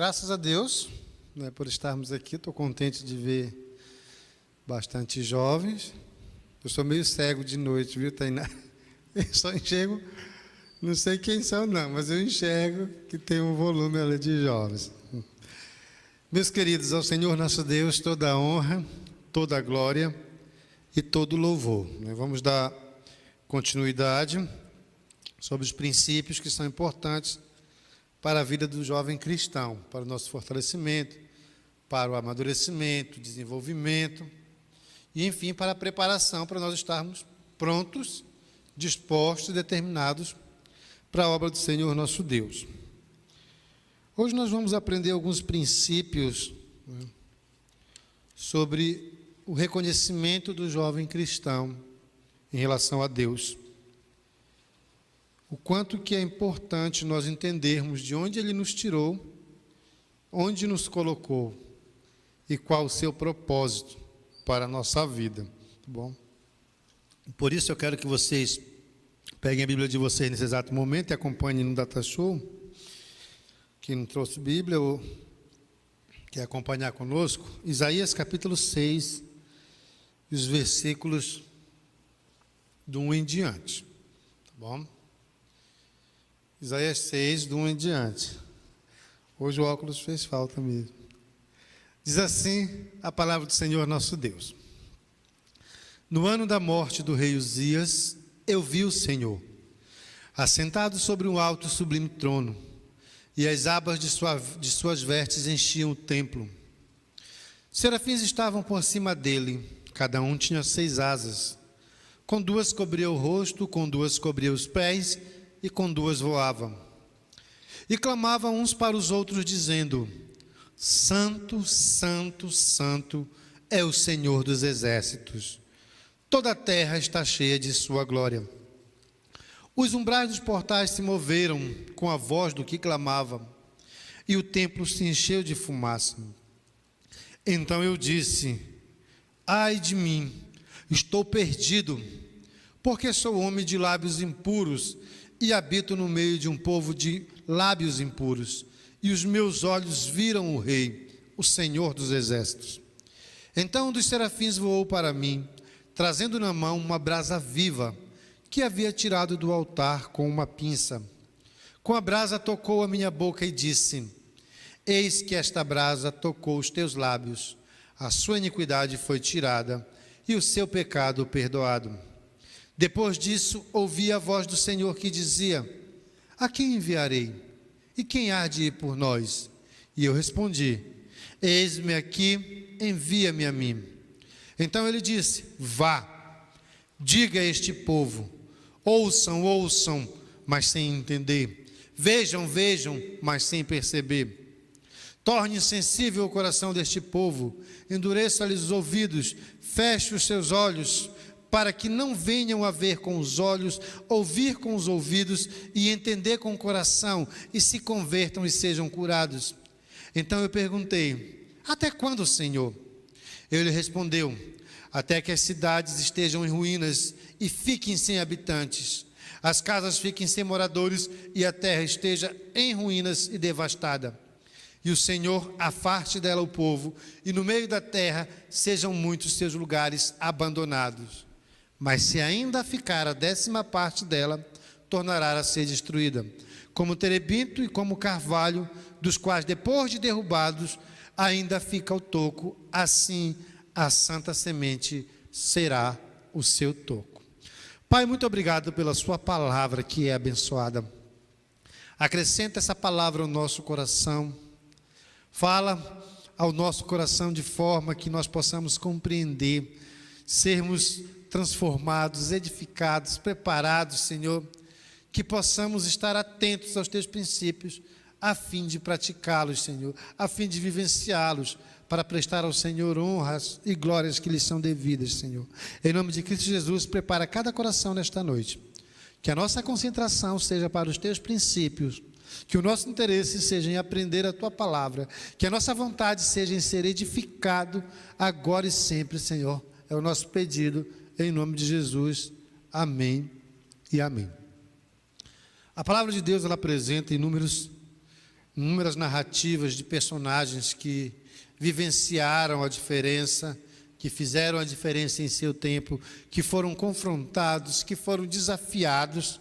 Graças a Deus, né, por estarmos aqui. Estou contente de ver bastante jovens. Eu sou meio cego de noite, viu, Tainá? Eu só enxergo, não sei quem são não, mas eu enxergo que tem um volume ali de jovens. Meus queridos, ao Senhor nosso Deus, toda a honra, toda a glória e todo o louvor. Vamos dar continuidade sobre os princípios que são importantes para a vida do jovem cristão, para o nosso fortalecimento, para o amadurecimento, desenvolvimento e, enfim, para a preparação para nós estarmos prontos, dispostos e determinados para a obra do Senhor nosso Deus. Hoje nós vamos aprender alguns princípios sobre o reconhecimento do jovem cristão em relação a Deus. O quanto que é importante nós entendermos de onde Ele nos tirou, onde nos colocou e qual o seu propósito para a nossa vida. Tá bom? Por isso eu quero que vocês peguem a Bíblia de vocês nesse exato momento e acompanhem no Data Show. Quem não trouxe Bíblia ou quer acompanhar conosco, Isaías capítulo 6, os versículos do 1 em diante. Tá bom? Isaías 6, do 1 em diante. Hoje o óculos fez falta mesmo. Diz assim a palavra do Senhor nosso Deus. No ano da morte do rei Uzias, eu vi o Senhor, assentado sobre um alto e sublime trono, e as abas de suas vestes enchiam o templo. Serafins estavam por cima dele, cada um tinha 6 asas. Com 2 cobria o rosto, com 2 cobria os pés, e com 2 voavam. E clamavam uns para os outros, dizendo: Santo, Santo, Santo é o Senhor dos exércitos. Toda a terra está cheia de sua glória. Os umbrais dos portais se moveram com a voz do que clamava, e o templo se encheu de fumaça. Então eu disse: Ai de mim, estou perdido, porque sou homem de lábios impuros, e habito no meio de um povo de lábios impuros, e os meus olhos viram o Rei, o Senhor dos exércitos. Então um dos serafins voou para mim, trazendo na mão uma brasa viva, que havia tirado do altar com uma pinça. Com a brasa tocou a minha boca e disse: Eis que esta brasa tocou os teus lábios, a sua iniquidade foi tirada, e o seu pecado perdoado. Depois disso, ouvi a voz do Senhor que dizia: A quem enviarei? E quem há de ir por nós? E eu respondi: Eis-me aqui, envia-me a mim. Então ele disse: Vá, diga a este povo: ouçam, ouçam, mas sem entender. Vejam, vejam, mas sem perceber. Torne sensível o coração deste povo, endureça-lhes os ouvidos, feche os seus olhos, para que não venham a ver com os olhos, ouvir com os ouvidos e entender com o coração, e se convertam e sejam curados. Então eu perguntei: Até quando, Senhor? Ele respondeu: Até que as cidades estejam em ruínas e fiquem sem habitantes, as casas fiquem sem moradores e a terra esteja em ruínas e devastada. E o Senhor afaste dela o povo, e no meio da terra sejam muitos seus lugares abandonados. Mas se ainda ficar a 10ª parte dela, tornará a ser destruída, como terebinto e como carvalho, dos quais depois de derrubados, ainda fica o toco, assim a santa semente será o seu toco. Pai, muito obrigado pela sua palavra que é abençoada. Acrescenta essa palavra ao nosso coração. Fala ao nosso coração de forma que nós possamos compreender, sermos transformados, edificados, preparados, Senhor, que possamos estar atentos aos teus princípios, a fim de praticá-los, Senhor, a fim de vivenciá-los, para prestar ao Senhor honras e glórias que lhes são devidas, Senhor. Em nome de Cristo Jesus, prepara cada coração nesta noite, que a nossa concentração seja para os teus princípios, que o nosso interesse seja em aprender a tua palavra, que a nossa vontade seja em ser edificado agora e sempre, Senhor. É o nosso pedido, em nome de Jesus. Amém e amém. A palavra de Deus, ela apresenta em Números inúmeras narrativas de personagens que vivenciaram a diferença, que fizeram a diferença em seu tempo, que foram confrontados, que foram desafiados,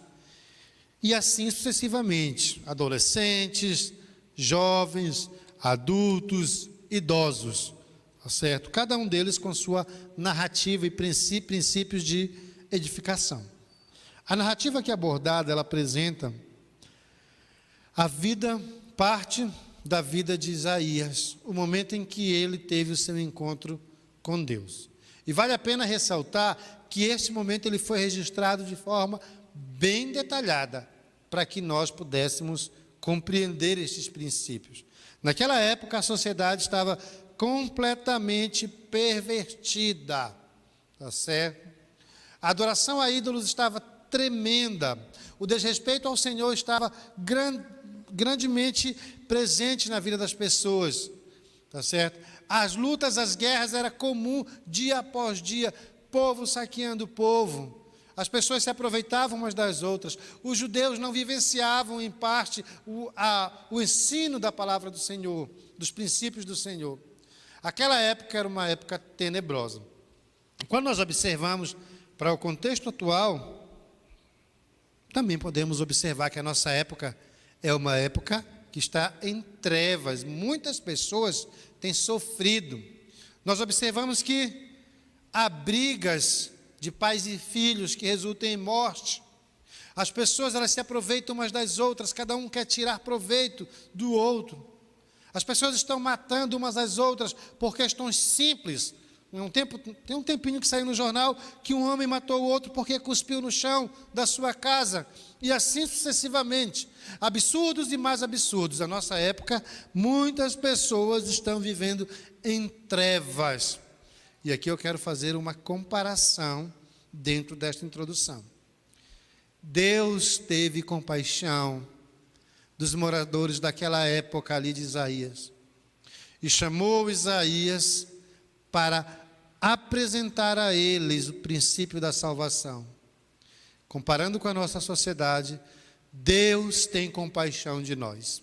e assim sucessivamente, adolescentes, jovens, adultos, idosos, tá certo? Cada um deles com sua narrativa e princípios de edificação. A narrativa aqui abordada, ela apresenta a vida, parte da vida de Isaías, o momento em que ele teve o seu encontro com Deus. E vale a pena ressaltar que este momento ele foi registrado de forma bem detalhada, para que nós pudéssemos compreender estes princípios. Naquela época, a sociedade estava completamente pervertida, tá certo? A adoração a ídolos estava tremenda, o desrespeito ao Senhor estava grandemente presente na vida das pessoas, tá certo? As lutas, as guerras era comum dia após dia, povo saqueando povo. As pessoas se aproveitavam umas das outras. Os judeus não vivenciavam em parte o ensino da palavra do Senhor, dos princípios do Senhor. Aquela época era uma época tenebrosa. Quando nós observamos para o contexto atual, também podemos observar que a nossa época é uma época que está em trevas. Muitas pessoas têm sofrido. Nós observamos que há brigas de pais e filhos que resultam em morte. As pessoas, elas se aproveitam umas das outras, cada um quer tirar proveito do outro. As pessoas estão matando umas às outras por questões simples. Tem um tempinho que saiu no jornal que um homem matou o outro porque cuspiu no chão da sua casa. E assim sucessivamente. Absurdos e mais absurdos. Na nossa época, muitas pessoas estão vivendo em trevas. E aqui eu quero fazer uma comparação dentro desta introdução. Deus teve compaixão dos moradores daquela época ali de Isaías. E chamou Isaías para apresentar a eles o princípio da salvação. Comparando com a nossa sociedade, Deus tem compaixão de nós.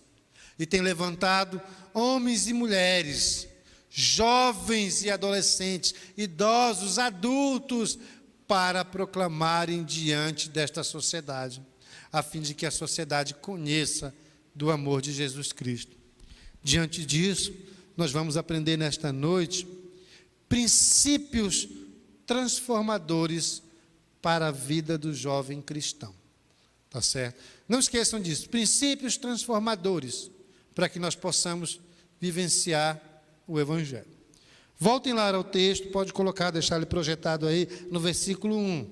E tem levantado homens e mulheres, jovens e adolescentes, idosos, adultos, para proclamarem diante desta sociedade, a fim de que a sociedade conheça do amor de Jesus Cristo. Diante disso, nós vamos aprender nesta noite princípios transformadores para a vida do jovem cristão. Tá certo? Não esqueçam disso, princípios transformadores para que nós possamos vivenciar o Evangelho. Voltem lá ao texto, pode colocar, deixar ele projetado aí no versículo 1.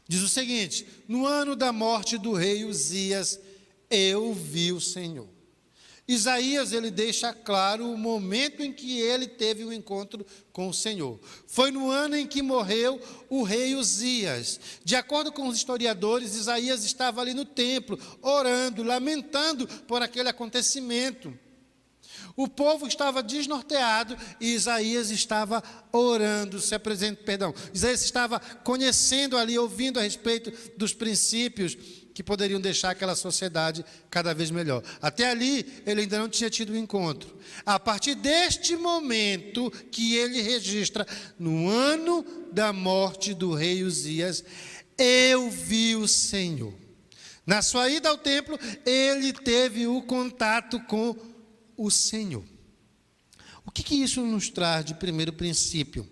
Diz o seguinte: no ano da morte do rei Uzias, eu vi o Senhor. Isaías, ele deixa claro o momento em que ele teve o encontro com o Senhor. Foi no ano em que morreu o rei Uzias. De acordo com os historiadores, Isaías estava ali no templo, orando, lamentando por aquele acontecimento. O povo estava desnorteado e Isaías estava orando, Isaías estava conhecendo ali, ouvindo a respeito dos princípios que poderiam deixar aquela sociedade cada vez melhor. Até ali, ele ainda não tinha tido um encontro. A partir deste momento que ele registra, no ano da morte do rei Uzias, eu vi o Senhor. Na sua ida ao templo, ele teve o contato com o Senhor. O que isso nos traz de primeiro princípio?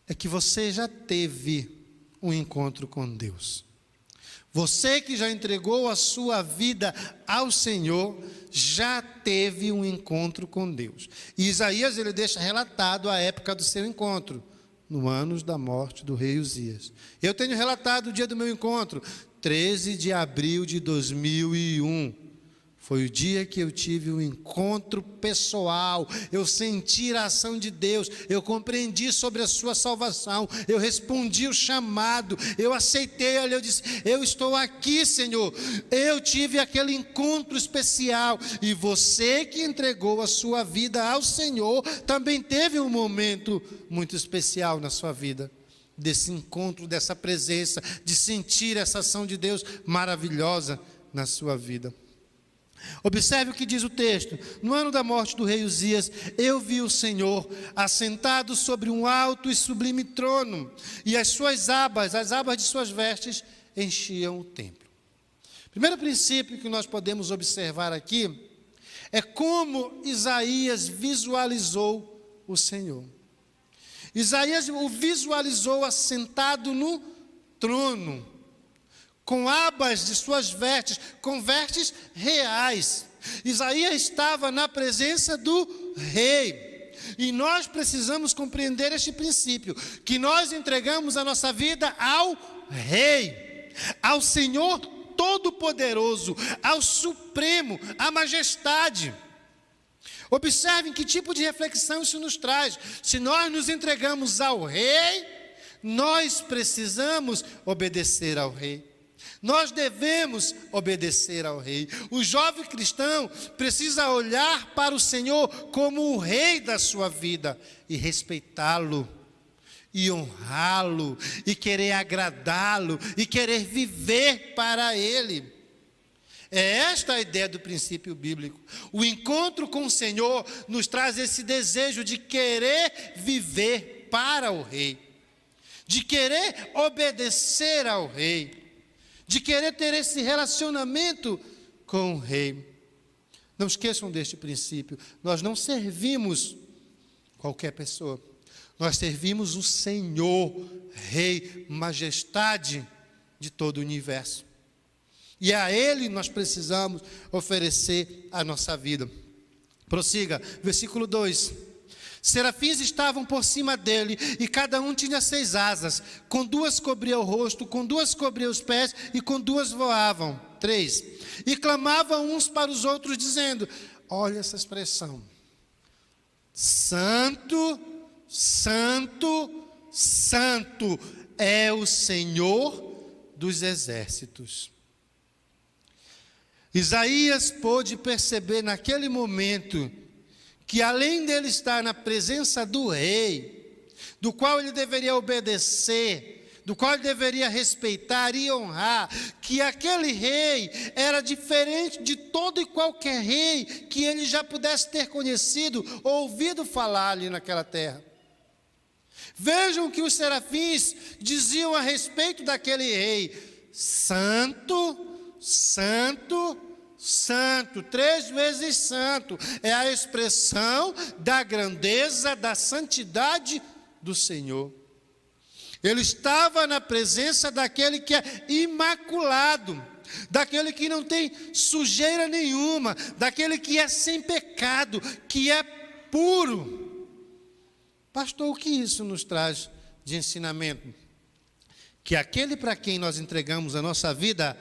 É que você já teve um encontro com Deus. Você que já entregou a sua vida ao Senhor, já teve um encontro com Deus. E Isaías, ele deixa relatado a época do seu encontro, no ano da morte do rei Uzias. Eu tenho relatado o dia do meu encontro, 13 de abril de 2001. Foi o dia que eu tive um encontro pessoal, eu senti a ação de Deus, eu compreendi sobre a sua salvação, eu respondi o chamado, eu aceitei, eu disse, eu estou aqui, Senhor, eu tive aquele encontro especial, e você que entregou a sua vida ao Senhor, também teve um momento muito especial na sua vida, desse encontro, dessa presença, de sentir essa ação de Deus maravilhosa na sua vida. Observe o que diz o texto. No ano da morte do rei Uzias, eu vi o Senhor assentado sobre um alto e sublime trono, e as suas abas, as abas de suas vestes, enchiam o templo. Primeiro princípio que nós podemos observar aqui é como Isaías visualizou o Senhor. Isaías o visualizou assentado no trono, com abas de suas vestes, com vestes reais. Isaías estava na presença do rei. E nós precisamos compreender este princípio, que nós entregamos a nossa vida ao rei, ao Senhor Todo-Poderoso, ao Supremo, à Majestade. Observem que tipo de reflexão isso nos traz. Se nós nos entregamos ao rei, nós precisamos obedecer ao rei. Nós devemos obedecer ao rei. O jovem cristão precisa olhar para o Senhor como o rei da sua vida e respeitá-lo, e honrá-lo, e querer agradá-lo, e querer viver para ele. É esta a ideia do princípio bíblico. O encontro com o Senhor nos traz esse desejo de querer viver para o rei, de querer obedecer ao rei, de querer ter esse relacionamento com o rei. Não esqueçam deste princípio. Nós não servimos qualquer pessoa. Nós servimos o Senhor, Rei, Majestade de todo o universo. E a Ele nós precisamos oferecer a nossa vida. Prossiga, versículo 2. Serafins estavam por cima dele, e cada um tinha 6 asas. Com 2 cobria o rosto, com 2 cobria os pés, e com 2 voavam. 3. E clamavam uns para os outros, dizendo, olha essa expressão, Santo, Santo, Santo é o Senhor dos exércitos. Isaías pôde perceber naquele momento que além dele estar na presença do rei, do qual ele deveria obedecer, do qual ele deveria respeitar e honrar, que aquele rei era diferente de todo e qualquer rei que ele já pudesse ter conhecido ou ouvido falar ali naquela terra. Vejam que os serafins diziam a respeito daquele rei, Santo, Santo, Santo, 3 vezes santo, é a expressão da grandeza, da santidade do Senhor. Ele estava na presença daquele que é imaculado, daquele que não tem sujeira nenhuma, daquele que é sem pecado, que é puro. Pastor, o que isso nos traz de ensinamento? Que aquele para quem nós entregamos a nossa vida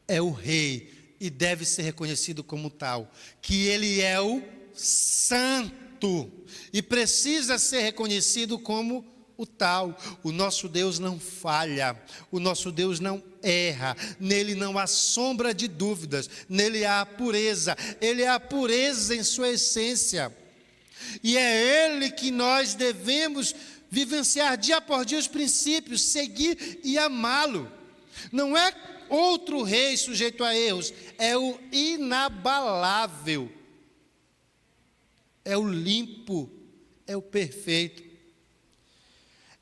é o rei, e deve ser reconhecido como tal, que ele é o santo, e precisa ser reconhecido como o tal. O nosso Deus não falha, o nosso Deus não erra, nele não há sombra de dúvidas, nele há a pureza, ele é a pureza em sua essência, e é ele que nós devemos vivenciar dia por dia os princípios, seguir e amá-lo. Não é outro rei sujeito a erros, é o inabalável, é o limpo, é o perfeito.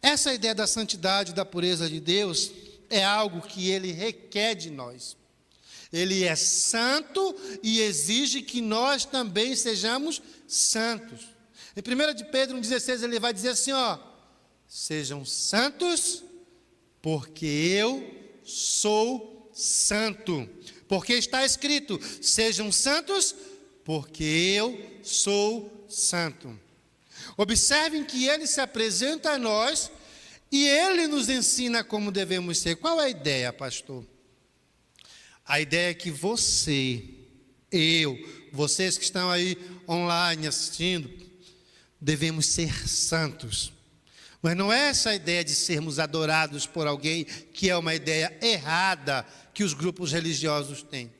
Essa ideia da santidade, da pureza de Deus, é algo que ele requer de nós. Ele é santo e exige que nós também sejamos santos. Em 1 de Pedro 1,16 ele vai dizer assim, sejam santos, porque eu sou santo. Porque está escrito, sejam santos, porque eu sou santo. Observem que ele se apresenta a nós e ele nos ensina como devemos ser. Qual é a ideia, pastor? A ideia é que você, vocês que estão aí online assistindo, devemos ser santos. Mas não é essa a ideia de sermos adorados por alguém, que é uma ideia errada que os grupos religiosos têm.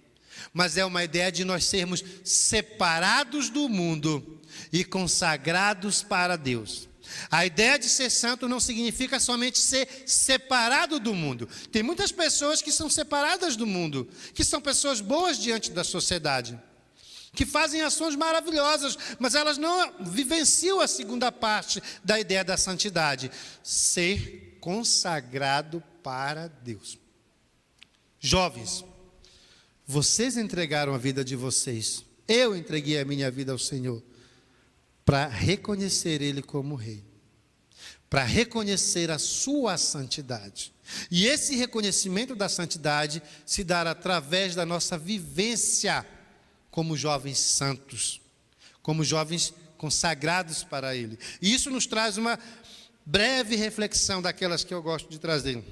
Mas é uma ideia de nós sermos separados do mundo e consagrados para Deus. A ideia de ser santo não significa somente ser separado do mundo. Tem muitas pessoas que são separadas do mundo, que são pessoas boas diante da sociedade, que fazem ações maravilhosas, mas elas não vivenciam a segunda parte da ideia da santidade: ser consagrado para Deus. Jovens, vocês entregaram a vida de vocês, eu entreguei a minha vida ao Senhor, para reconhecer Ele como Rei, para reconhecer a sua santidade. E esse reconhecimento da santidade se dará através da nossa vivência como jovens santos, como jovens consagrados para Ele. E isso nos traz uma breve reflexão daquelas que eu gosto de trazer.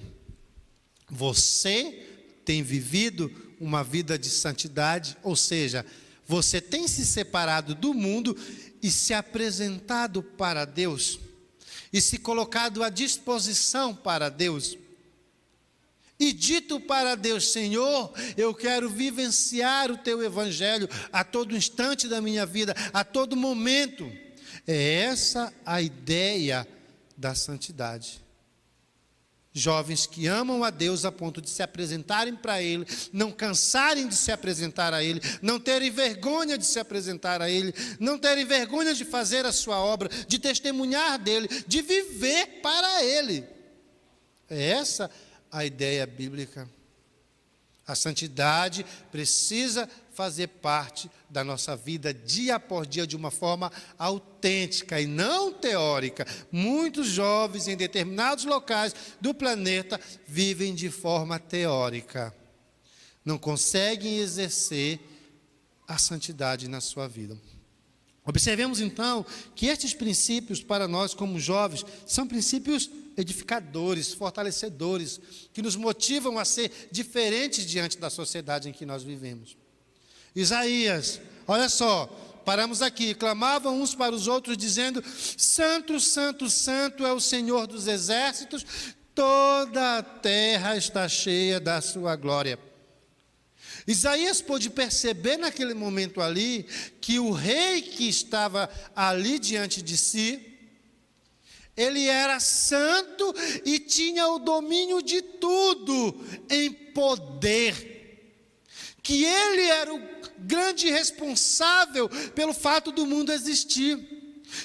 Você tem vivido uma vida de santidade, ou seja, você tem se separado do mundo e se apresentado para Deus, e se colocado à disposição para Deus, e dito para Deus: Senhor, eu quero vivenciar o Teu Evangelho a todo instante da minha vida, a todo momento. É essa a ideia da santidade. Jovens que amam a Deus a ponto de se apresentarem para Ele, não cansarem de se apresentar a Ele, não terem vergonha de se apresentar a Ele, não terem vergonha de fazer a sua obra, de testemunhar dEle, de viver para Ele. É essa a ideia bíblica. A santidade precisa fazer parte da nossa vida dia após dia de uma forma autêntica e não teórica. Muitos jovens em determinados locais do planeta vivem de forma teórica. Não conseguem exercer a santidade na sua vida. Observemos então que estes princípios para nós como jovens são princípios edificadores, fortalecedores, que nos motivam a ser diferentes diante da sociedade em que nós vivemos. Isaías, olha só, paramos aqui: clamavam uns para os outros dizendo: Santo, Santo, Santo é o Senhor dos exércitos, toda a terra está cheia da sua glória. Isaías pôde perceber naquele momento ali que o rei que estava ali diante de si, ele era santo e tinha o domínio de tudo em poder, que ele era o grande responsável pelo fato do mundo existir,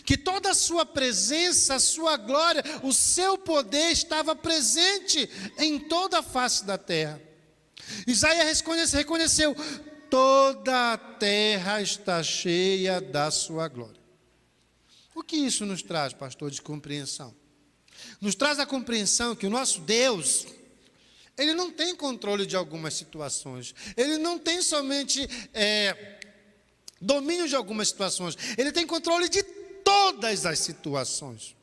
que toda a sua presença, a sua glória, o seu poder estava presente em toda a face da terra. Isaías reconheceu: toda a terra está cheia da sua glória. O que isso nos traz, pastor, de compreensão? Nos traz a compreensão que o nosso Deus, Ele não tem controle de algumas situações, Ele não tem somente domínio de algumas situações, Ele tem controle de todas as situações.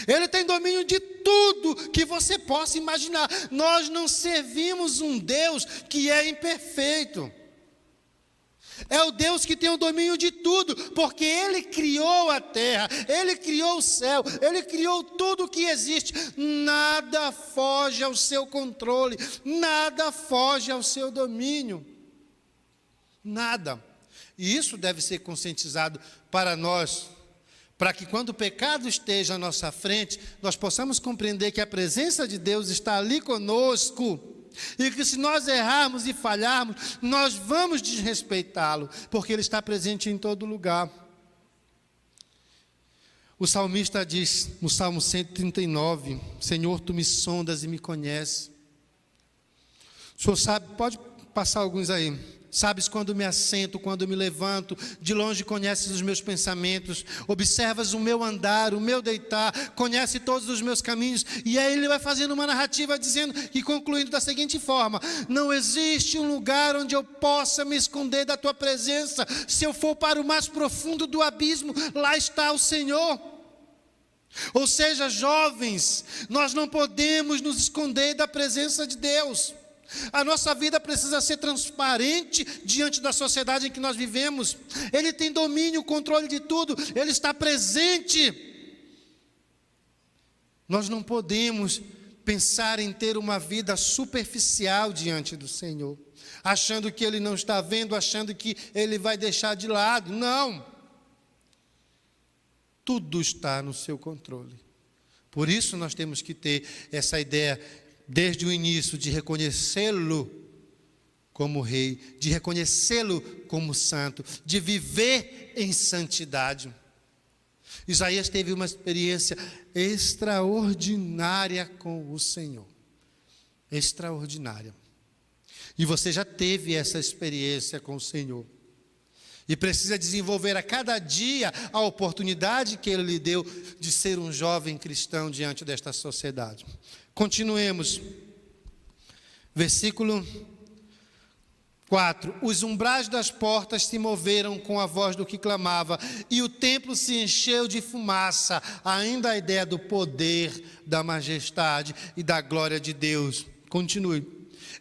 Ele tem domínio de tudo que você possa imaginar. Nós não servimos um Deus que é imperfeito. É o Deus que tem o domínio de tudo, porque Ele criou a terra, Ele criou o céu, Ele criou tudo que existe. Nada foge ao seu controle, nada foge ao seu domínio. Nada. E isso deve ser conscientizado para nós, para que quando o pecado esteja à nossa frente, nós possamos compreender que a presença de Deus está ali conosco, e que se nós errarmos e falharmos, nós vamos desrespeitá-lo, porque Ele está presente em todo lugar. O salmista diz, no Salmo 139, Senhor, Tu me sondas e me conheces. O Senhor sabe, pode passar alguns aí. Sabes quando me assento, quando me levanto, de longe conheces os meus pensamentos, observas o meu andar, o meu deitar, conhece todos os meus caminhos. E aí ele vai fazendo uma narrativa dizendo e concluindo da seguinte forma: não existe um lugar onde eu possa me esconder da tua presença. Se eu for para o mais profundo do abismo, lá está o Senhor. Ou seja, jovens, nós não podemos nos esconder da presença de Deus. A nossa vida precisa ser transparente diante da sociedade em que nós vivemos. Ele tem domínio, controle de tudo, Ele está presente. Nós não podemos pensar em ter uma vida superficial diante do Senhor, achando que Ele não está vendo, achando que Ele vai deixar de lado. Não. tudo está no seu controle. Por isso nós temos que ter essa ideia, desde o início, de reconhecê-lo como rei, de reconhecê-lo como santo, de viver em santidade. Isaías teve uma experiência extraordinária com o Senhor. Extraordinária. E você já teve essa experiência com o Senhor. E precisa desenvolver a cada dia a oportunidade que Ele lhe deu de ser um jovem cristão diante desta sociedade. Continuemos. Versículo 4. Os umbrais das portas se moveram com a voz do que clamava, e o templo se encheu de fumaça. Ainda a ideia do poder, da majestade e da glória de Deus. Continue.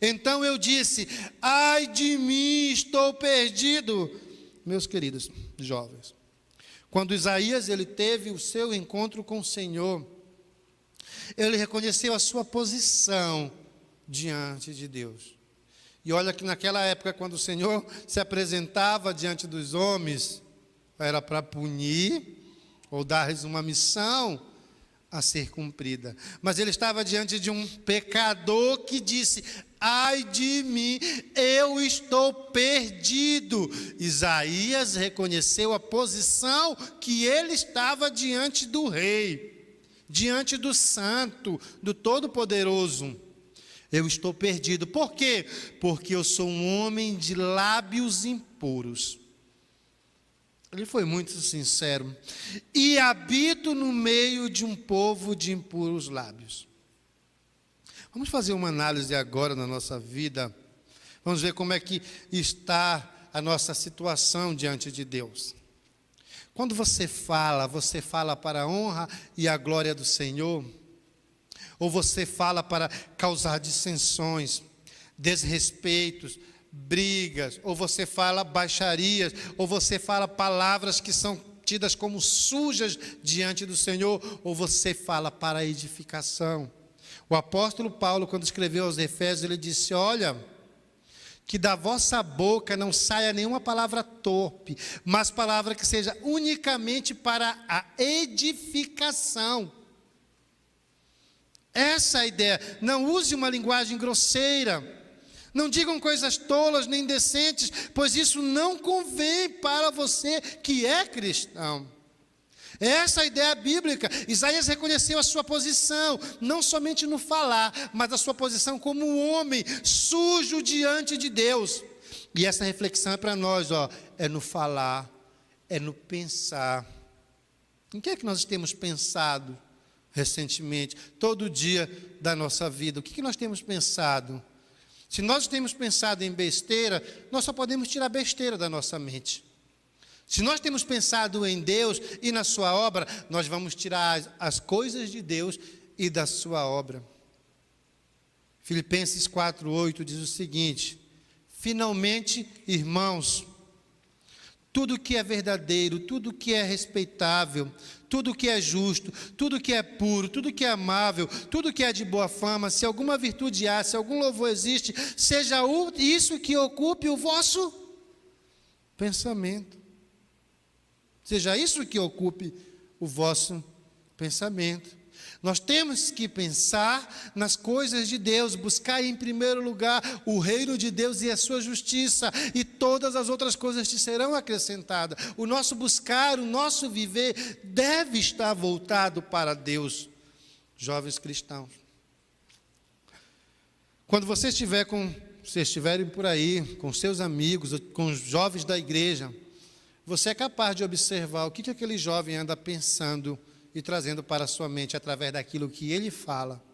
Então eu disse: ai de mim, estou perdido. Meus queridos jovens, quando Isaías ele teve o seu encontro com o Senhor, ele reconheceu a sua posição diante de Deus. E olha que naquela época, quando o Senhor se apresentava diante dos homens, era para punir ou dar-lhes uma missão a ser cumprida. Mas ele estava diante de um pecador que disse: ai de mim, eu estou perdido. Isaías reconheceu a posição que ele estava diante do rei, diante do santo, do todo-poderoso. Eu estou perdido. Por quê? Porque eu sou um homem de lábios impuros. Ele foi muito sincero. E habito no meio de um povo de impuros lábios. Vamos fazer uma análise agora na nossa vida. Vamos ver como é que está a nossa situação diante de Deus. Quando você fala para a honra e a glória do Senhor? Ou você fala para causar dissensões, desrespeitos, brigas? Ou você fala baixarias? Ou você fala palavras que são tidas como sujas diante do Senhor? Ou você fala para a edificação? O apóstolo Paulo, quando escreveu aos Efésios, ele disse: olha, que da vossa boca não saia nenhuma palavra torpe, mas palavra que seja unicamente para a edificação. Essa é a ideia. Não use uma linguagem grosseira. Não digam coisas tolas nem indecentes, pois isso não convém para você que é cristão. Essa é a ideia bíblica. Isaías reconheceu a sua posição, não somente no falar, mas a sua posição como um homem sujo diante de Deus. E essa reflexão é para nós, é no falar, é no pensar. Em que é que nós temos pensado recentemente, todo dia da nossa vida? O que nós temos pensado? Se nós temos pensado em besteira, nós só podemos tirar besteira da nossa mente. Se nós temos pensado em Deus e na sua obra, nós vamos tirar as coisas de Deus e da sua obra. Filipenses 4:8 diz o seguinte: finalmente, irmãos, tudo que é verdadeiro, tudo que é respeitável, tudo que é justo, tudo que é puro, tudo que é amável, tudo que é de boa fama, se alguma virtude há, se algum louvor existe, seja isso que ocupe o vosso pensamento. Seja isso que ocupe o vosso pensamento. Nós temos que pensar nas coisas de Deus, buscar em primeiro lugar o reino de Deus e a sua justiça, e todas as outras coisas te serão acrescentadas. O nosso buscar, o nosso viver deve estar voltado para Deus, jovens cristãos. Quando vocês estiverem por aí, com seus amigos, com os jovens da igreja, você é capaz de observar o que aquele jovem anda pensando e trazendo para a sua mente através daquilo que ele fala.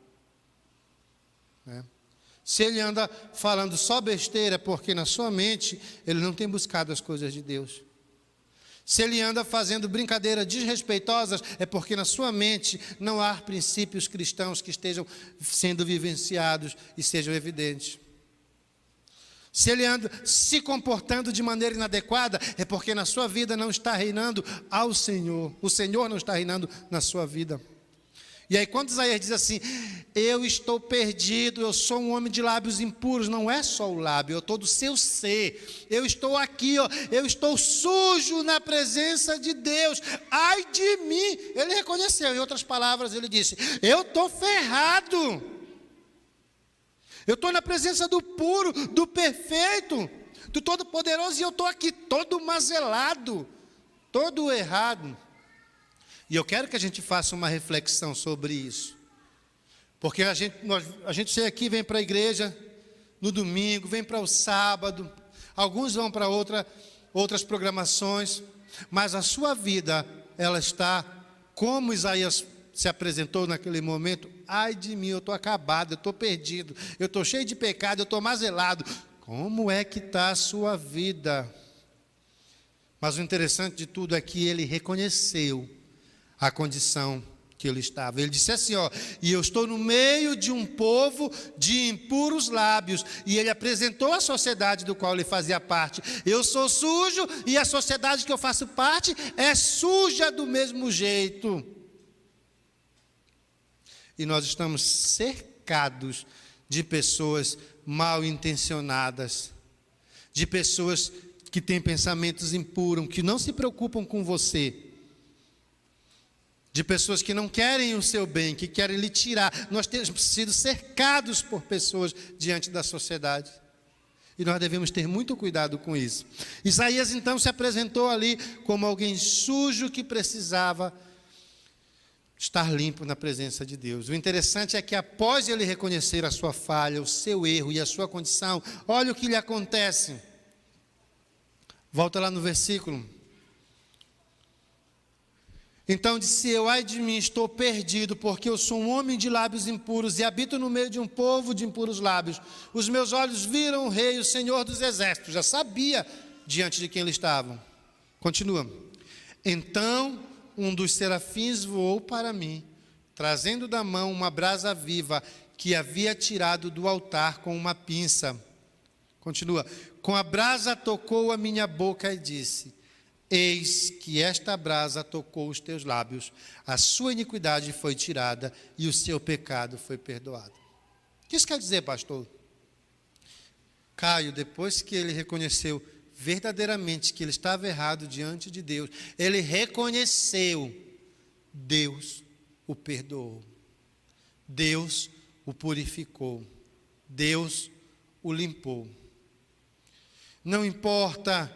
Se ele anda falando só besteira, é porque na sua mente ele não tem buscado as coisas de Deus. Se ele anda fazendo brincadeiras desrespeitosas, é porque na sua mente não há princípios cristãos que estejam sendo vivenciados e sejam evidentes. Se ele anda se comportando de maneira inadequada, é porque na sua vida não está reinando ao Senhor. O Senhor não está reinando na sua vida. E aí quando Isaías diz assim: eu estou perdido, eu sou um homem de lábios impuros. Não é só o lábio, eu estou do seu ser. Eu estou aqui, ó, eu estou sujo na presença de Deus. Ai de mim. Ele reconheceu, em outras palavras, ele disse: eu estou ferrado. Eu estou na presença do puro, do perfeito, do Todo-Poderoso, e eu estou aqui todo mazelado, todo errado. E eu quero que a gente faça uma reflexão sobre isso. Porque a gente chega aqui, vem para a igreja no domingo, vem para o sábado, alguns vão para outras programações, mas a sua vida, ela está como Isaías se apresentou naquele momento: ai de mim, eu estou acabado, eu estou perdido, eu estou cheio de pecado, eu estou mazelado. Como é que está a sua vida? Mas o interessante de tudo é que ele reconheceu a condição que ele estava. Ele disse assim, ó: e eu estou no meio de um povo de impuros lábios. E ele apresentou a sociedade do qual ele fazia parte. Eu sou sujo e a sociedade que eu faço parte é suja do mesmo jeito. E nós estamos cercados de pessoas mal intencionadas, de pessoas que têm pensamentos impuros, que não se preocupam com você, de pessoas que não querem o seu bem, que querem lhe tirar. Nós temos sido cercados por pessoas diante da sociedade, e nós devemos ter muito cuidado com isso. Isaías então se apresentou ali como alguém sujo que precisava estar limpo na presença de Deus. O interessante é que após ele reconhecer a sua falha, o seu erro e a sua condição, olha o que lhe acontece. Volta lá no versículo. Então disse eu: ai de mim, estou perdido, porque eu sou um homem de lábios impuros e habito no meio de um povo de impuros lábios. Os meus olhos viram o Rei, o Senhor dos Exércitos. Já sabia diante de quem eles estavam. Continua. Então um dos serafins voou para mim, trazendo da mão uma brasa viva que havia tirado do altar com uma pinça. Continua. Com a brasa tocou a minha boca e disse: eis que esta brasa tocou os teus lábios, a sua iniquidade foi tirada e o seu pecado foi perdoado. O que isso quer dizer, pastor? Caio, depois que ele reconheceu verdadeiramente que ele estava errado diante de Deus, ele reconheceu, Deus o perdoou, Deus o purificou, Deus o limpou. Não importa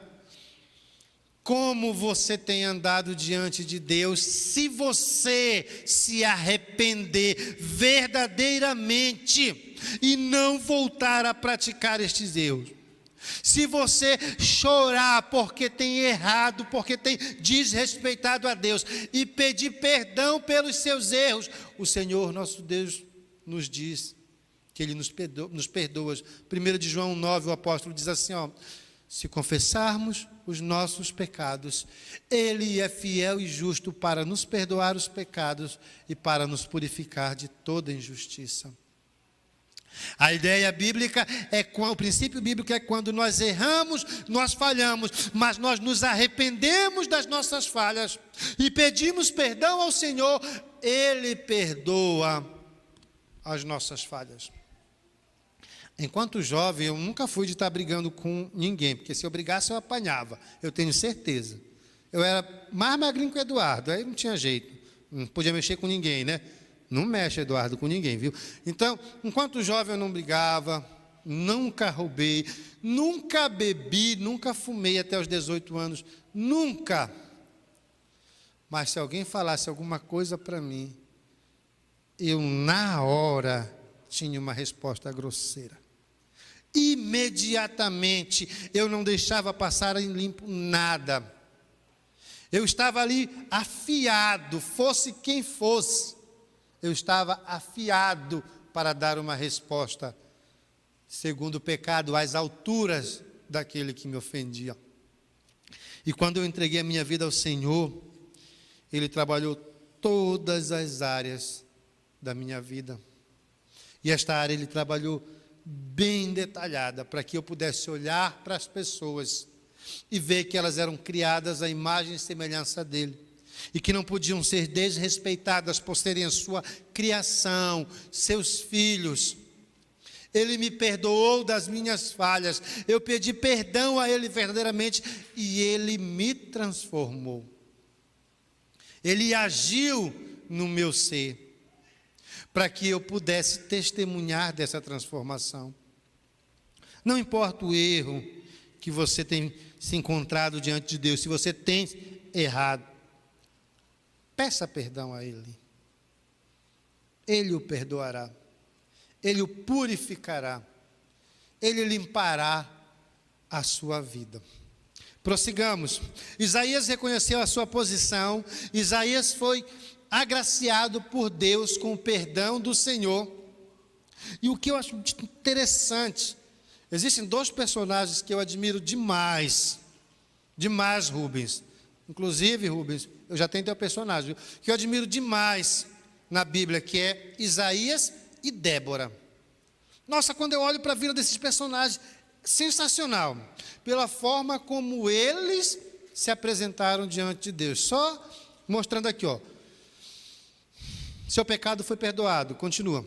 como você tem andado diante de Deus, se você se arrepender verdadeiramente e não voltar a praticar estes erros, se você chorar porque tem errado, porque tem desrespeitado a Deus e pedir perdão pelos seus erros, o Senhor nosso Deus nos diz que Ele nos perdoa. 1 de João 9, o apóstolo diz assim, ó: se confessarmos os nossos pecados, Ele é fiel e justo para nos perdoar os pecados e para nos purificar de toda injustiça. A ideia bíblica o princípio bíblico é quando nós erramos, nós falhamos, mas nós nos arrependemos das nossas falhas e pedimos perdão ao Senhor, Ele perdoa as nossas falhas. Enquanto jovem, eu nunca fui de estar brigando com ninguém, porque se eu brigasse eu apanhava, eu tenho certeza. Eu era mais magrinho que o Eduardo, aí não tinha jeito, não podia mexer com ninguém, né? Não mexe, Eduardo, com ninguém, viu? Então, enquanto jovem eu não brigava, nunca roubei, nunca bebi, nunca fumei até os 18 anos, nunca. Mas se alguém falasse alguma coisa para mim, eu na hora tinha uma resposta grosseira. Imediatamente, eu não deixava passar em limpo nada. Eu estava ali afiado, fosse quem fosse. Eu estava afiado para dar uma resposta segundo o pecado, às alturas daquele que me ofendia. E quando eu entreguei a minha vida ao Senhor, Ele trabalhou todas as áreas da minha vida. E esta área Ele trabalhou bem detalhada, para que eu pudesse olhar para as pessoas e ver que elas eram criadas à imagem e semelhança dEle. e que não podiam ser desrespeitadas por serem a sua criação, seus filhos. Ele me perdoou das minhas falhas, eu pedi perdão a Ele verdadeiramente e Ele me transformou. Ele agiu no meu ser, para que eu pudesse testemunhar dessa transformação. Não importa o erro que você tem se encontrado diante de Deus, se você tem errado, peça perdão a Ele. Ele o perdoará. Ele o purificará. Ele limpará a sua vida. Prossigamos. Isaías reconheceu a sua posição. Isaías foi agraciado por Deus com o perdão do Senhor. E o que eu acho interessante, existem dois personagens que eu admiro demais. Demais, Rubens. Inclusive, Rubens, eu já tenho teu personagem, que eu admiro demais na Bíblia, que é Isaías e Débora. Nossa, quando eu olho para a vida desses personagens, sensacional, pela forma como eles se apresentaram diante de Deus. Só mostrando aqui, ó. Seu pecado foi perdoado. Continua.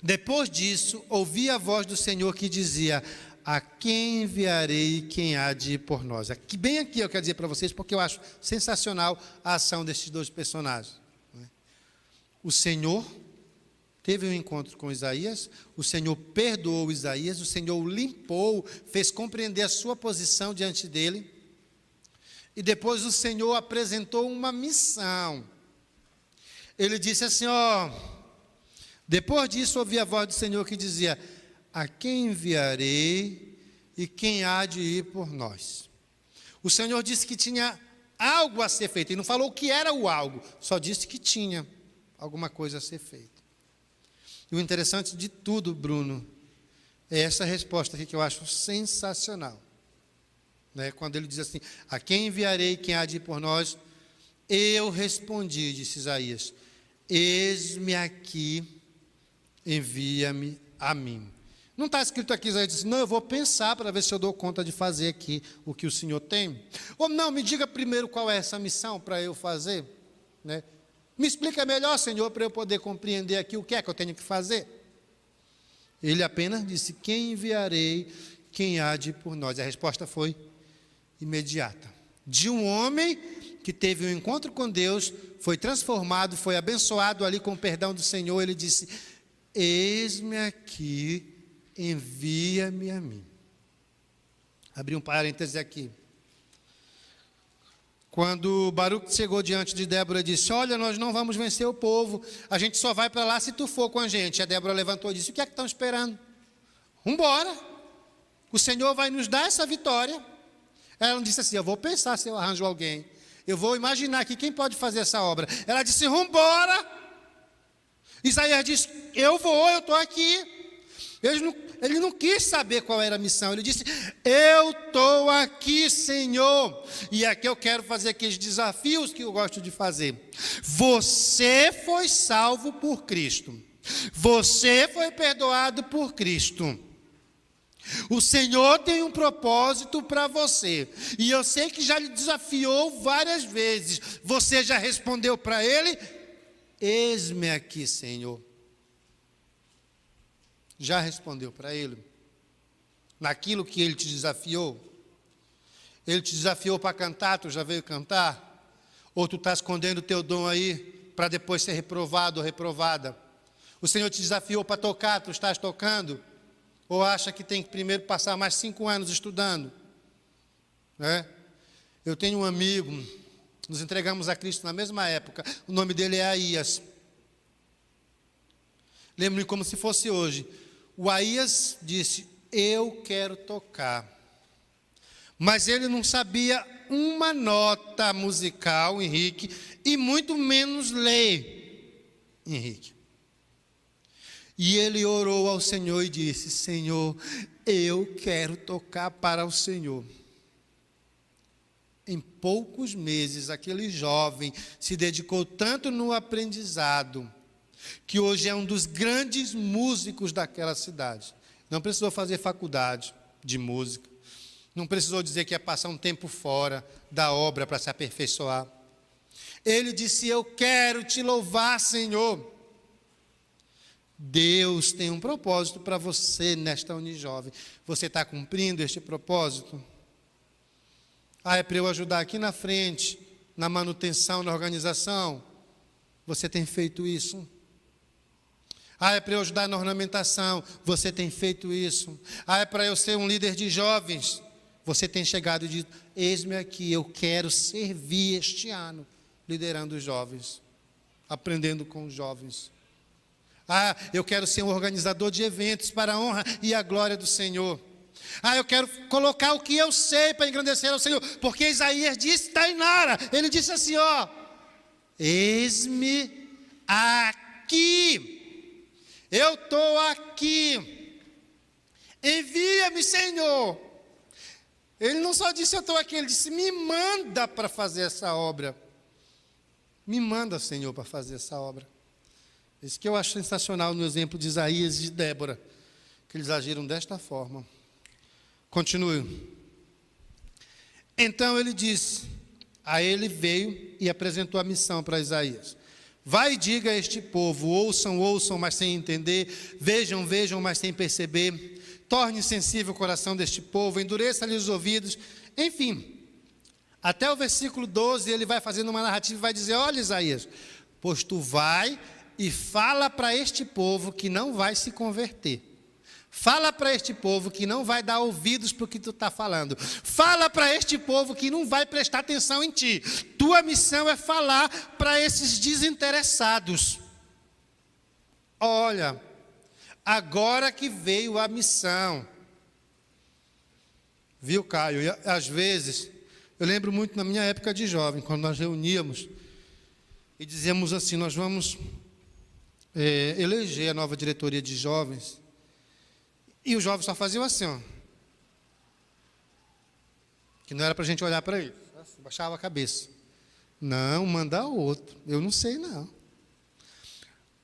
Depois disso, ouvi a voz do Senhor que dizia: a quem enviarei, quem há de ir por nós? Aqui, bem aqui eu quero dizer para vocês, porque eu acho sensacional a ação desses dois personagens. O Senhor teve um encontro com Isaías, o Senhor perdoou Isaías, o Senhor o limpou, fez compreender a sua posição diante dele, e depois o Senhor apresentou uma missão. Ele disse assim, ó, depois disso ouvi a voz do Senhor que dizia: a quem enviarei e quem há de ir por nós? O Senhor disse que tinha algo a ser feito, e não falou o que era o algo, só disse que tinha alguma coisa a ser feita. E o interessante de tudo, Bruno, é essa resposta aqui que eu acho sensacional. Quando ele diz assim: a quem enviarei, quem há de ir por nós? Eu respondi, disse Isaías: eis-me aqui, envia-me a mim. Não está escrito aqui, Isaías disse: não, eu vou pensar para ver se eu dou conta de fazer aqui o que o Senhor tem. Ou não, me diga primeiro qual é essa missão para eu fazer, Me explica melhor, Senhor, para eu poder compreender aqui o que é que eu tenho que fazer. Ele apenas disse: quem enviarei, quem há de ir por nós? A resposta foi imediata. De um homem que teve um encontro com Deus, foi transformado, foi abençoado ali com o perdão do Senhor, ele disse: eis-me aqui, envia-me a mim. Abri um parêntese aqui. Quando Baruque chegou diante de Débora e disse: olha, nós não vamos vencer o povo, a gente só vai para lá se tu for com a gente. A Débora levantou e disse: o que é que estão esperando? Vamos embora, o Senhor vai nos dar essa vitória. Ela não disse assim: eu vou pensar se eu arranjo alguém, eu vou imaginar aqui quem pode fazer essa obra. Ela disse: vamos embora. Isaías disse: eu vou, eu estou aqui. Ele não quis saber qual era a missão. Ele disse: eu estou aqui, Senhor. E aqui eu quero fazer aqueles desafios que eu gosto de fazer. Você foi salvo por Cristo. Você foi perdoado por Cristo. O Senhor tem um propósito para você. E eu sei que já lhe desafiou várias vezes. Você já respondeu para Ele: eis-me aqui, Senhor. Já respondeu para Ele? Naquilo que Ele te desafiou? Ele te desafiou para cantar, tu já veio cantar? Ou tu está escondendo o teu dom aí, para depois ser reprovado ou reprovada? O Senhor te desafiou para tocar, tu estás tocando? Ou acha que tem que primeiro passar mais 5 anos estudando? Eu tenho um amigo, nos entregamos a Cristo na mesma época, o nome dele é Aías. Lembro-me como se fosse hoje. O Aías disse: eu quero tocar. Mas ele não sabia uma nota musical, Henrique, e muito menos ler, Henrique. E ele orou ao Senhor e disse: Senhor, eu quero tocar para o Senhor. Em poucos meses, aquele jovem se dedicou tanto no aprendizado, que hoje é um dos grandes músicos daquela cidade. Não precisou fazer faculdade de música, não precisou dizer que ia passar um tempo fora da obra para se aperfeiçoar. Ele disse: eu quero te louvar, Senhor. Deus tem um propósito para você nesta Unijovem. Você está cumprindo este propósito? É para eu ajudar aqui na frente, na manutenção, na organização. Você tem feito isso? É para eu ajudar na ornamentação. Você tem feito isso? É para eu ser um líder de jovens. Você tem chegado e dito: eis-me aqui, eu quero servir este ano, liderando os jovens, aprendendo com os jovens. Eu quero ser um organizador de eventos para a honra e a glória do Senhor. Eu quero colocar o que eu sei para engrandecer ao Senhor, porque Isaías disse, Tainara, ele disse assim, eis-me aqui, eu estou aqui, envia-me, Senhor. Ele não só disse eu estou aqui, ele disse me manda para fazer essa obra. Me manda, Senhor, para fazer essa obra. Isso que eu acho sensacional no exemplo de Isaías e de Débora, que eles agiram desta forma. Continue. Então ele disse, aí ele veio e apresentou a missão para Isaías. Vai e diga a este povo, ouçam, ouçam, mas sem entender, vejam, vejam, mas sem perceber. Torne sensível o coração deste povo, endureça-lhe os ouvidos. Enfim, até o versículo 12, ele vai fazendo uma narrativa e vai dizer, olha Isaías, pois tu vai e fala para este povo que não vai se converter. Fala para este povo que não vai dar ouvidos para o que tu está falando. Fala para este povo que não vai prestar atenção em ti. Tua missão é falar para esses desinteressados. Olha, agora que veio a missão. Viu, Caio? E, às vezes, eu lembro muito na minha época de jovem, quando nós reuníamos e dizíamos assim, nós vamos eleger a nova diretoria de jovens. E os jovens só faziam assim, que não era para a gente olhar para ele, baixava a cabeça. Não, manda outro, eu não sei não.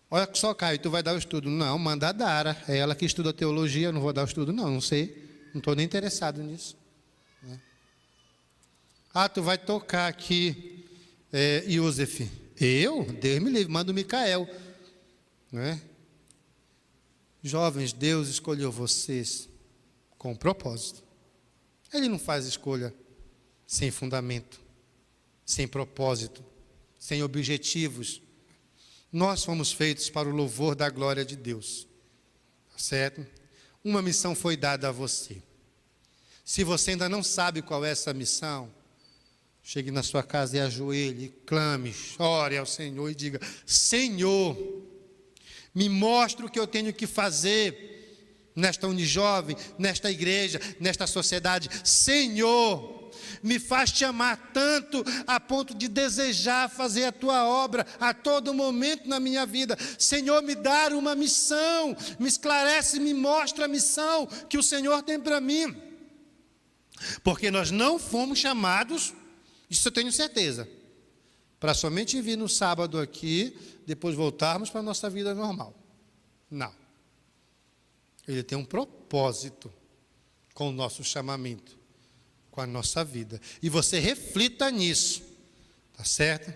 Olha só, Caio, tu vai dar o estudo. Não, manda a Dara, é ela que estuda teologia, eu não vou dar o estudo não sei, não estou nem interessado nisso. Tu vai tocar aqui, Iosef. Eu? Deus me livre, manda o Micael. Jovens, Deus escolheu vocês com propósito. Ele não faz escolha sem fundamento, sem propósito, sem objetivos. Nós fomos feitos para o louvor da glória de Deus. Tá certo? Uma missão foi dada a você. Se você ainda não sabe qual é essa missão, chegue na sua casa e ajoelhe, clame, chore ao Senhor e diga, Senhor, me mostra o que eu tenho que fazer nesta Unijovem, nesta igreja, nesta sociedade. Senhor, me faz te amar tanto a ponto de desejar fazer a tua obra a todo momento na minha vida. Senhor, me dá uma missão, me esclarece, me mostra a missão que o Senhor tem para mim. Porque nós não fomos chamados, isso eu tenho certeza, para somente vir no sábado aqui, depois voltarmos para a nossa vida normal. Não. Ele tem um propósito com o nosso chamamento, com a nossa vida. E você reflita nisso. Tá certo?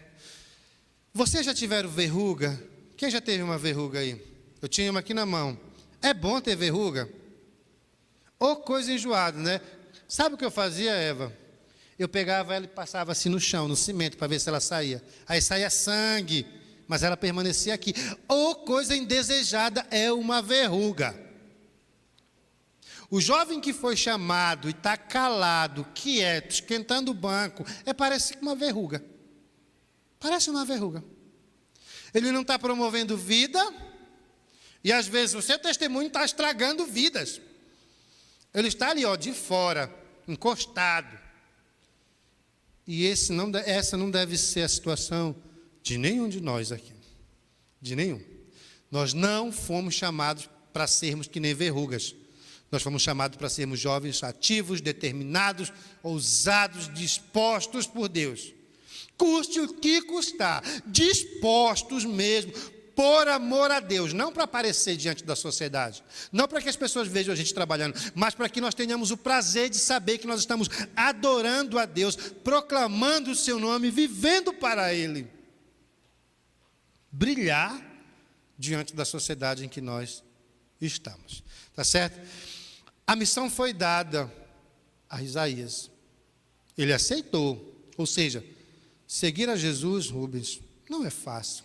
Vocês já tiveram verruga? Quem já teve uma verruga aí? Eu tinha uma aqui na mão. É bom ter verruga? Ou coisa enjoada, né? Sabe o que eu fazia, Eva? Eu pegava ela e passava assim no chão, no cimento, para ver se ela saía. Aí saía sangue, mas ela permanecia aqui. Ou coisa indesejada é uma verruga. O jovem que foi chamado e está calado, quieto, esquentando o banco, parece uma verruga. Parece uma verruga. Ele não está promovendo vida, e às vezes o seu testemunho está estragando vidas. Ele está ali, de fora, encostado. E essa não deve ser a situação de nenhum de nós aqui. De nenhum. Nós não fomos chamados para sermos que nem verrugas. Nós fomos chamados para sermos jovens ativos, determinados, ousados, dispostos por Deus. Custe o que custar, dispostos mesmo, por amor a Deus, não para aparecer diante da sociedade, não para que as pessoas vejam a gente trabalhando, mas para que nós tenhamos o prazer de saber que nós estamos adorando a Deus, proclamando o seu nome, vivendo para Ele. brilhar diante da sociedade em que nós estamos. Tá certo? A missão foi dada a Isaías. Ele aceitou. Ou seja, seguir a Jesus, Rubens, não é fácil.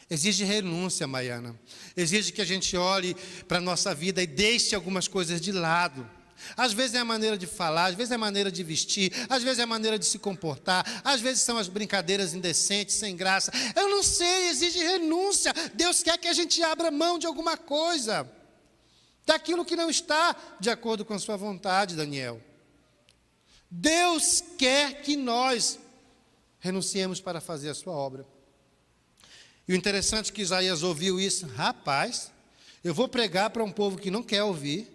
Exige renúncia, Maiana. Exige que a gente olhe para a nossa vida e deixe algumas coisas de lado. Às vezes é a maneira de falar, às vezes é a maneira de vestir, às vezes é a maneira de se comportar, às vezes são as brincadeiras indecentes, sem graça. Eu não sei, exige renúncia. Deus quer que a gente abra mão de alguma coisa, daquilo que não está de acordo com a sua vontade, Daniel. Deus quer que nós renunciemos para fazer a sua obra. E o interessante é que Isaías ouviu isso. Rapaz, eu vou pregar para um povo que não quer ouvir,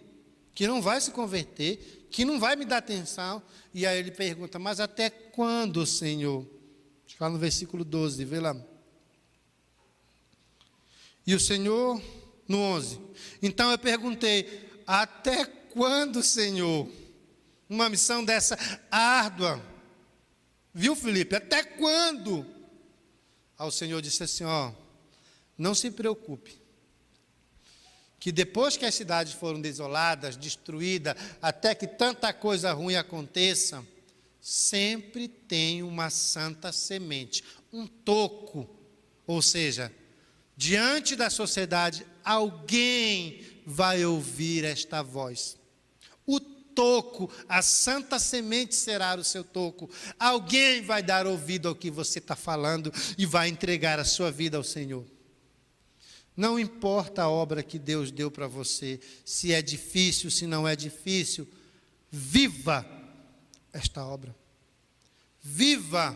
que não vai se converter, que não vai me dar atenção. E aí ele pergunta, mas até quando, Senhor? Deixa eu falar no versículo 12, vê lá. E o Senhor, no 11, então eu perguntei, até quando, Senhor? Uma missão dessa árdua. Viu, Felipe? Até quando? Aí o Senhor disse assim, ó, não se preocupe, que depois que as cidades foram desoladas, destruídas, até que tanta coisa ruim aconteça, sempre tem uma santa semente, um toco, ou seja, diante da sociedade, alguém vai ouvir esta voz. O toco, a santa semente será o seu toco. Alguém vai dar ouvido ao que você está falando e vai entregar a sua vida ao Senhor. Não importa a obra que Deus deu para você, se é difícil, se não é difícil, viva esta obra. Viva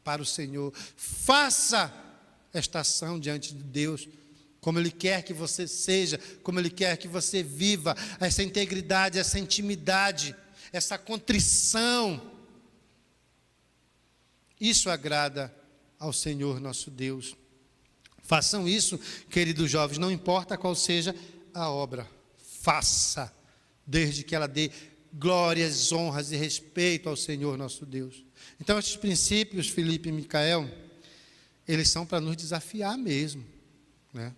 para o Senhor. Faça esta ação diante de Deus, como Ele quer que você seja, como Ele quer que você viva, essa integridade, essa intimidade, essa contrição. Isso agrada ao Senhor nosso Deus. Façam isso, queridos jovens, não importa qual seja a obra, faça, desde que ela dê glórias, honras e respeito ao Senhor nosso Deus. Então, esses princípios, Felipe e Micael, eles são para nos desafiar mesmo, né?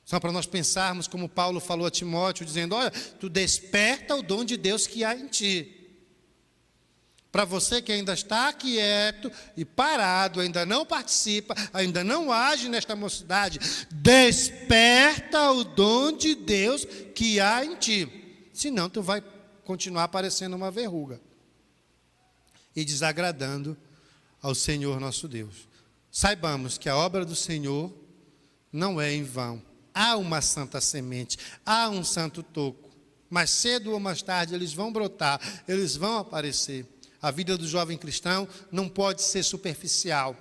São para nós pensarmos, como Paulo falou a Timóteo, dizendo, olha, tu desperta o dom de Deus que há em ti. Para você que ainda está quieto e parado, ainda não participa, ainda não age nesta mocidade, desperta o dom de Deus que há em ti. Senão tu vai continuar parecendo uma verruga e desagradando ao Senhor nosso Deus. Saibamos que a obra do Senhor não é em vão. Há uma santa semente, há um santo toco. Mais cedo ou mais tarde eles vão brotar, eles vão aparecer. A vida do jovem cristão não pode ser superficial.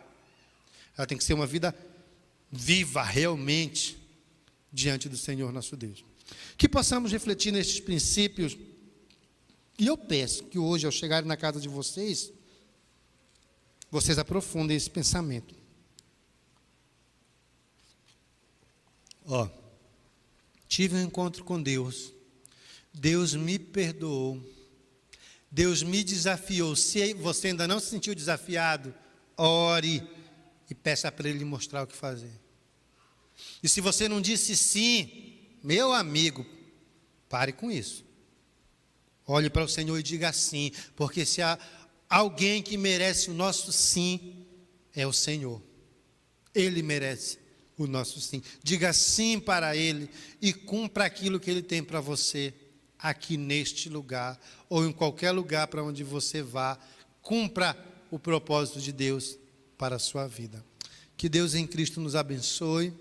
Ela tem que ser uma vida viva, realmente, diante do Senhor nosso Deus. Que possamos refletir nestes princípios. E eu peço que hoje, ao chegarem na casa de vocês, vocês aprofundem esse pensamento. Tive um encontro com Deus. Deus me perdoou. Deus me desafiou. Se você ainda não se sentiu desafiado, ore e peça para Ele mostrar o que fazer. E se você não disse sim, meu amigo, pare com isso. Olhe para o Senhor e diga sim, porque se há alguém que merece o nosso sim, é o Senhor. Ele merece o nosso sim. Diga sim para Ele e cumpra aquilo que Ele tem para você. Aqui neste lugar, ou em qualquer lugar para onde você vá, cumpra o propósito de Deus para a sua vida. Que Deus em Cristo nos abençoe.